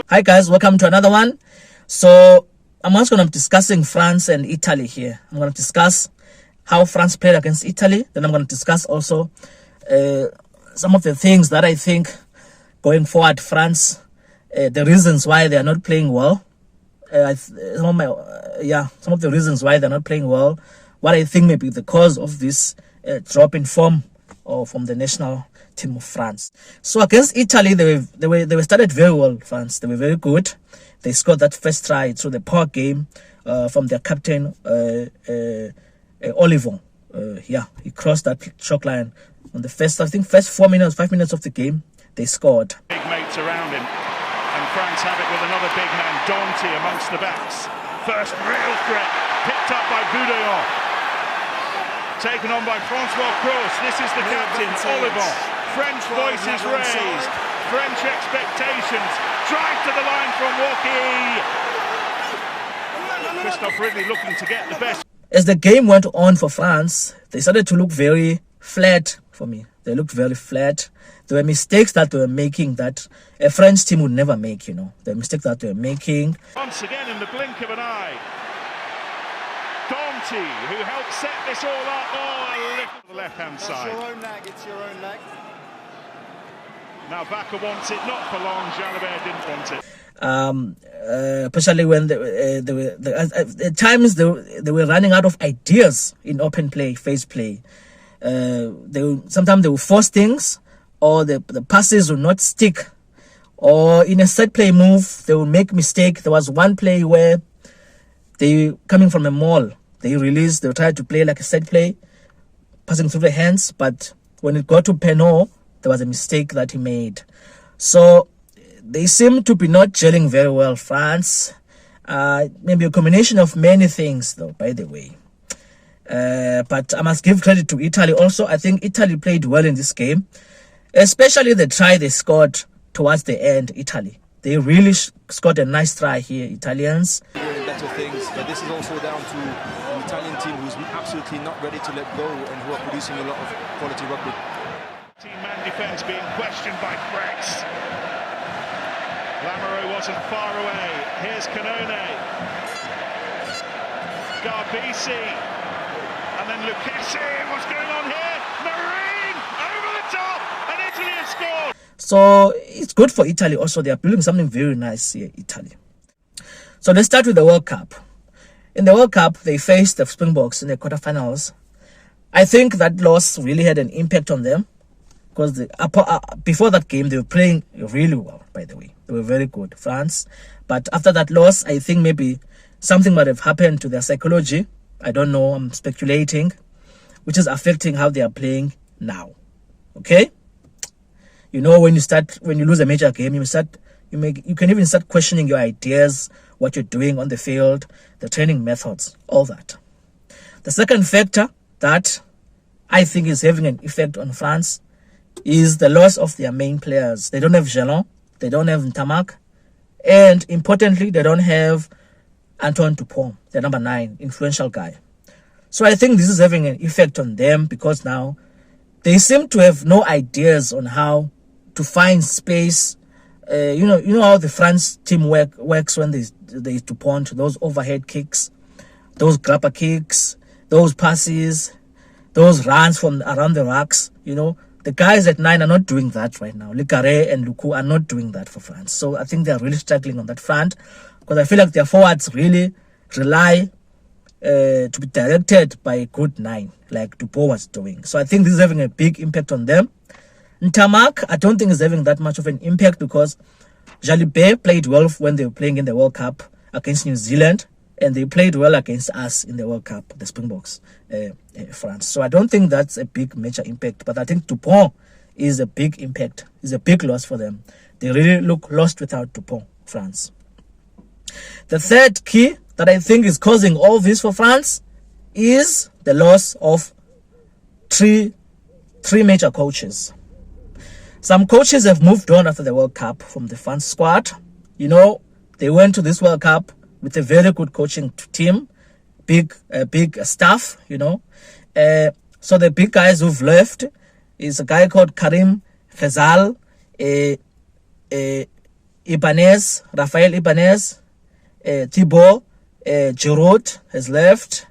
Hi guys, welcome to another one. So I'm also going to be discussing France and Italy here. I'm going to discuss how France played against Italy. Then I'm going to discuss also some of the things that I think going forward, France, the reasons why they are not playing well. Some of the reasons why they're not playing well. What I think may be the cause of this drop in form or from the national team of France. So against Italy, they were started very well. France, they were very good. They scored that first try through the power game from their captain Olivon. He crossed that chalk line on the first 5 minutes of the game. They scored. Big mates around him, and France have it with another big man, Danty, amongst the backs. First real threat, picked up by Boudillon. Taken on by Francois Cross. This is the captain, Olivon. French voices raised, French expectations. Drive to the line from Walkie. Christophe Ridley looking to get the best. As the game went on for France, they started to look very flat for me. They looked very flat. There were mistakes that they were making that a French team would never make, The mistakes that they were making. Once again, in the blink of an eye, Danty, who helped set this all up. Oh, a lift to the left-hand side. It's your own leg, it's your own leg. Now Baka wants it, not for long. Jalabert didn't want it. Especially when at times they were running out of ideas in open play, phase play. Sometimes they will force things, or the passes will not stick, or in a set play move they will make mistake. There was one play where they coming from a maul, they tried to play like a set play, passing through the hands, but when it got to Penot, there was a mistake that he made. So they seem to be not gelling very well, France. Maybe a combination of many things, though, by the way. But I must give credit to Italy also. I think Italy played well in this game, especially the try they scored towards the end. Italy, they really scored a nice try here, Italians. Doing better things, but this is also down to an Italian team who's absolutely not ready to let go and who are producing a lot of quality rugby. Team-man defence being questioned by Frex. Lamoureux wasn't far away. Here's Canone. Garbisi. And then Lucchesi. What's going on here? Marine! Over the top! And Italy has scored! So it's good for Italy also. They are building something very nice here, Italy. So let's start with the World Cup. In the World Cup, they faced the Springboks in the quarterfinals. I think that loss really had an impact on them, because before that game, they were playing really well, by the way. They were very good, France. But after that loss, I think maybe something might have happened to their psychology. I don't know, I'm speculating, which is affecting how they are playing now. Okay? When you lose a major game, you can even start questioning your ideas, what you're doing on the field, the training methods, all that. The second factor that I think is having an effect on France is the loss of their main players. They don't have Gelon, they don't have Ntamak, and importantly, they don't have Antoine Dupont, the number 9, influential guy. So I think this is having an effect on them, because now they seem to have no ideas on how to find space. You know how the France team works when there's Dupont, those overhead kicks, those grabber kicks, those passes, those runs from around the racks, The guys at 9 are not doing that right now. Le Carré and Luku are not doing that for France. So I think they're really struggling on that front, because I feel like their forwards really rely to be directed by a good 9, like Dupont was doing. So I think this is having a big impact on them. Ntamak, I don't think is having that much of an impact, because Jalibert played well when they were playing in the World Cup against New Zealand, and they played well against us in the World Cup, the Springboks, France. So I don't think that's a big major impact, but I think Dupont is a big impact, is a big loss for them. They really look lost without Dupont, France. The third key that I think is causing all this for France is the loss of three major coaches. Some coaches have moved on after the World Cup from the France squad. They went to this World Cup with a very good coaching team, big staff, So the big guys who've left is a guy called Karim Ghezal, Raphael Ibanez, Thibaut Giroud has left,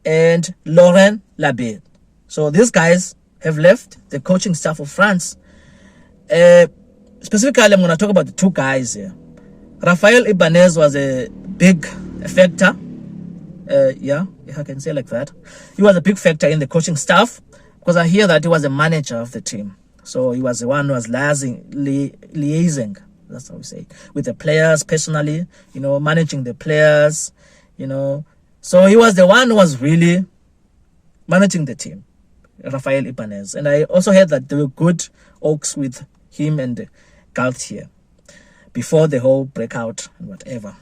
and Laurent Labitte. So these guys have left the coaching staff of France. Specifically, I'm going to talk about the two guys here. Raphael Ibanez was a big factor. Yeah, if I can say like that. He was a big factor in the coaching staff, because I hear that he was a manager of the team. So he was the one who was liaising, that's how we say it, with the players personally, managing the players, So he was the one who was really managing the team, Raphael Ibanez. And I also heard that there were good talks with him and Galtier before the whole breakout and whatever.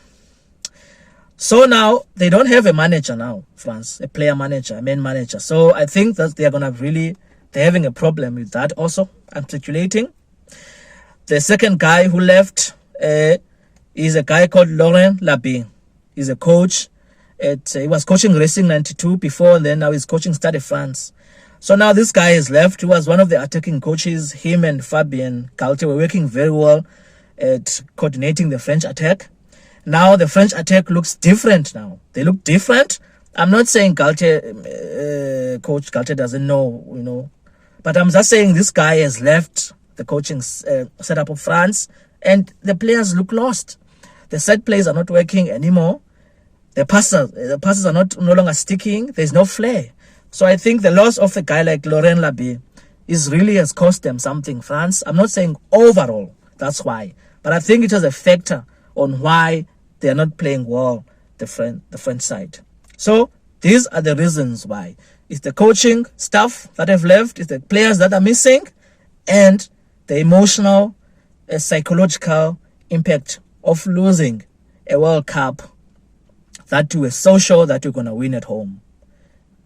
So now they don't have a manager now, France, a player manager, a main manager. So I think that they're having a problem with that also. I'm speculating. The second guy who left is a guy called Laurent Labitte. He's a coach. He was coaching Racing 92 before, and then now he's coaching Stade France. So now this guy is left. He was one of the attacking coaches. Him and Fabien Galtier were working very well at coordinating the French attack. Now the French attack looks different now. They look different. I'm not saying Coach Galtier doesn't know, but I'm just saying this guy has left the coaching setup of France, and the players look lost. The set plays are not working anymore. The passes are no longer sticking. There's no flair. So I think the loss of a guy like Laurent Labitte has cost them something, France. I'm not saying overall, that's why. But I think it was a factor on why they are not playing well, the French side. So these are the reasons why. It's the coaching staff that have left, it's the players that are missing, and the emotional, psychological impact of losing a World Cup that you were so sure that you're going to win at home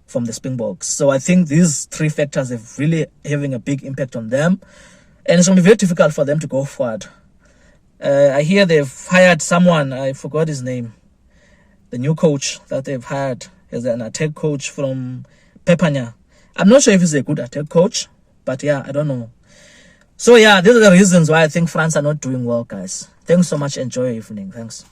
from the Springboks. So I think these three factors are really having a big impact on them, and it's going to be very difficult for them to go forward. I hear they've hired someone, I forgot his name, the new coach that they've hired is an attack coach from Pepanya. I'm not sure if he's a good attack coach, but yeah, I don't know. So yeah, these are the reasons why I think France are not doing well, guys. Thanks so much. Enjoy your evening. Thanks.